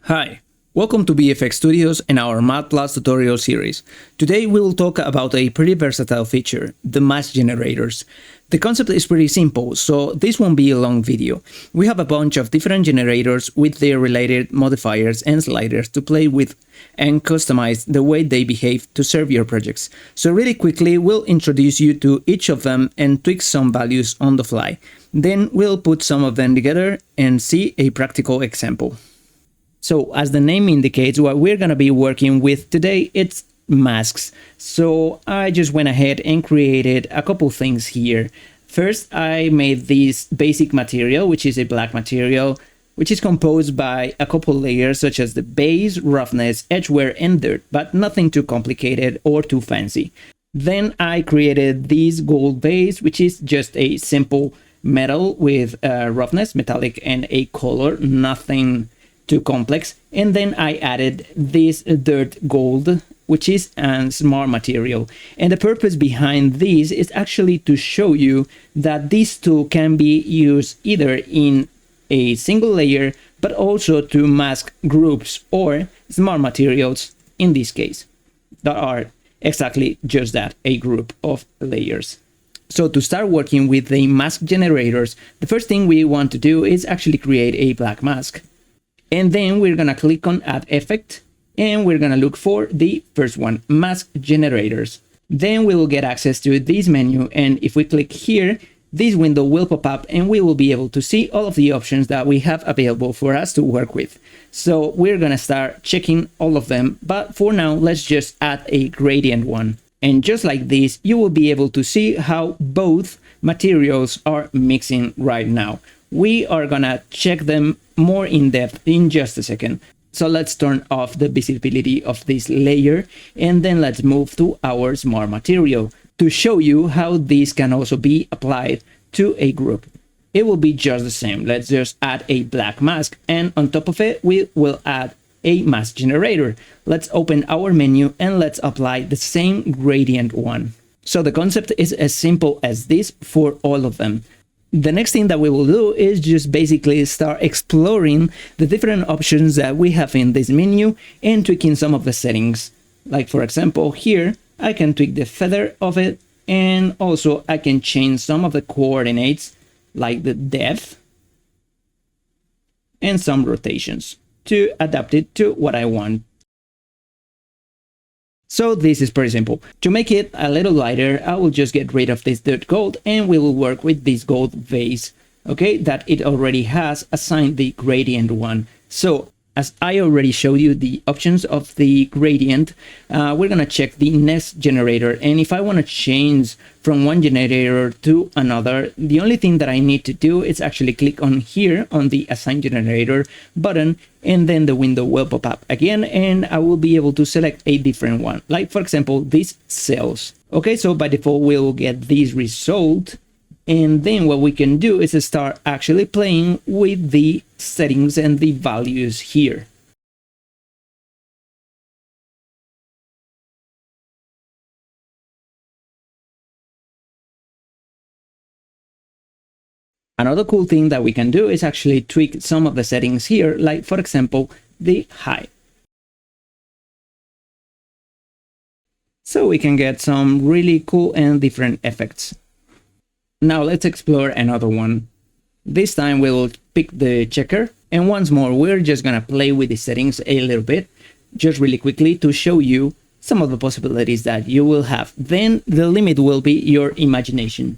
Hi, welcome to BeFX Studios and our MatPlus tutorial series. Today we will talk about a pretty versatile feature, the mask generators. The concept is pretty simple, so this won't be a long video. We have a bunch of different generators with their related modifiers and sliders to play with and customize the way they behave to serve your projects. So really quickly, we'll introduce you to each of them and tweak some values on the fly. Then we'll put some of them together and see a practical example. So as the name indicates, what we're going to be working with today, it's masks. So I just went ahead and created a couple things here. First, I made this basic material, which is a black material, which is composed by a couple layers such as the base, roughness, edge wear, and dirt, but nothing too complicated or too fancy. Then I created this gold base, which is just a simple metal with roughness, metallic, and a color, nothing too complex. And then I added this dirt gold, which is a smart material. And the purpose behind this is actually to show you that this tool can be used either in a single layer, but also to mask groups or smart materials in this case, that are exactly just that, a group of layers. So to start working with the mask generators, the first thing we want to do is actually create a black mask. And then we're gonna click on Add Effect, and we're gonna look for the first one, Mask Generators. Then we will get access to this menu, and if we click here, this window will pop up and we will be able to see all of the options that we have available for us to work with. So we're gonna start checking all of them, but for now, let's just add a gradient one. And just like this, you will be able to see how both materials are mixing right now. We are gonna check them more in depth in just a second. So let's turn off the visibility of this layer, and then let's move to our smart material to show you how this can also be applied to a group. It will be just the same. Let's just add a black mask, and on top of it, we will add a mask generator. Let's open our menu and let's apply the same gradient one. So the concept is as simple as this for all of them. The next thing that we will do is just basically start exploring the different options that we have in this menu and tweaking some of the settings. Like for example, here I can tweak the feather of it, and also I can change some of the coordinates like the depth and some rotations to adapt it to what I want. So this is pretty simple. To make it a little lighter, I will just get rid of this dirt gold and we will work with this gold vase, okay, that it already has assigned the gradient one. So as I already showed you the options of the gradient, we're gonna check the next generator. And if I wanna change from one generator to another, the only thing that I need to do is actually click on here on the Assign Generator button, and then the window will pop up again, and I will be able to select a different one. Like for example, this cells. Okay, so by default, we'll get this result. And then what we can do is start actually playing with the settings and the values here. Another cool thing that we can do is actually tweak some of the settings here, like for example, the height. So we can get some really cool and different effects. Now let's explore another one. This time we'll pick the checker, and once more we're just gonna play with the settings a little bit, just really quickly to show you some of the possibilities that you will have. Then the limit will be your imagination.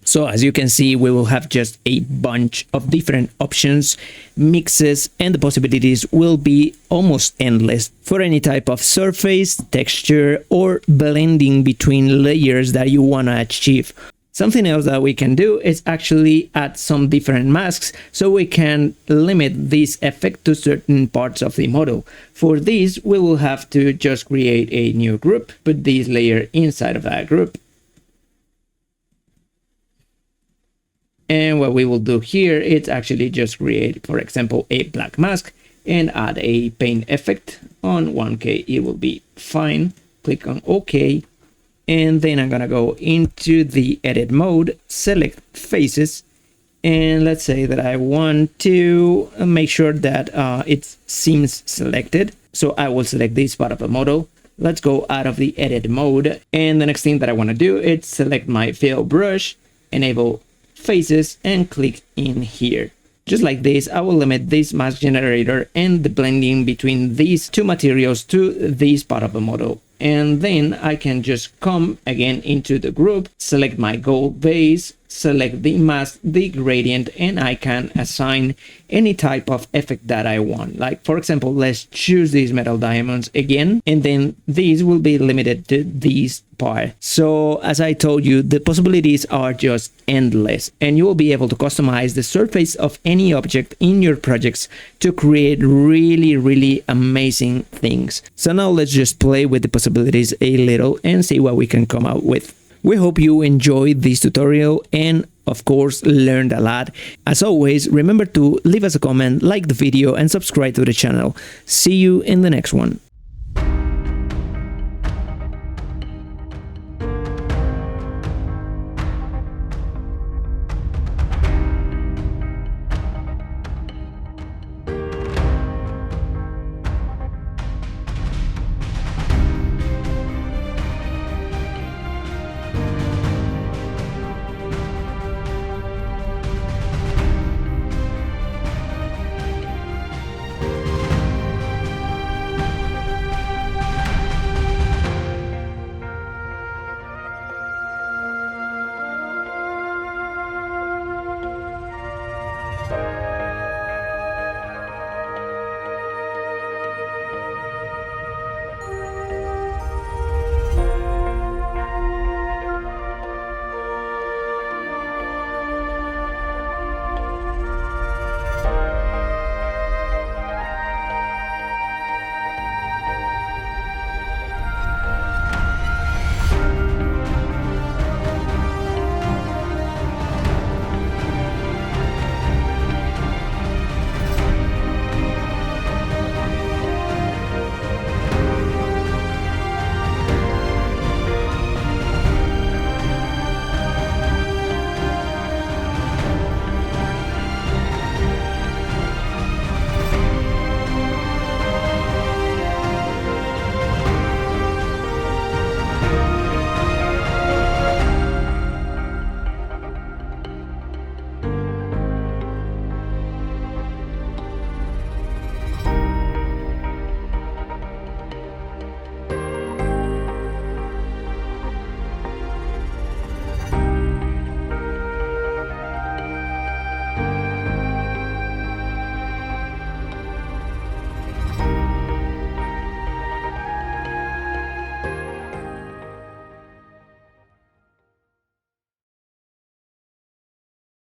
So as you can see, we will have just a bunch of different options, mixes, and the possibilities will be almost endless for any type of surface, texture, or blending between layers that you want to achieve. Something else that we can do is actually add some different masks so we can limit this effect to certain parts of the model. For this, we will have to just create a new group, put this layer inside of that group. And what we will do here is actually just create, for example, a black mask and add a paint effect. On 1K, it will be fine. Click on OK. And then I'm gonna go into the edit mode, select faces, and let's say that I want to make sure that it seems selected. So I will select this part of the model. Let's go out of the edit mode. And the next thing that I wanna do is select my fill brush, enable faces, and click in here. Just like this, I will limit this mask generator and the blending between these two materials to this part of the model. And then I can just come again into the group, select my gold base, select the mask, the gradient, and I can assign any type of effect that I want. Like, for example, let's choose these metal diamonds again, and then these will be limited to these part. So as I told you, the possibilities are just endless, and you will be able to customize the surface of any object in your projects to create really amazing things. So now let's just play with the possibilities a little and see what we can come out with. We hope you enjoyed this tutorial and of course learned a lot. As always, remember to leave us a comment, like the video, and subscribe to the channel. See you in the next one.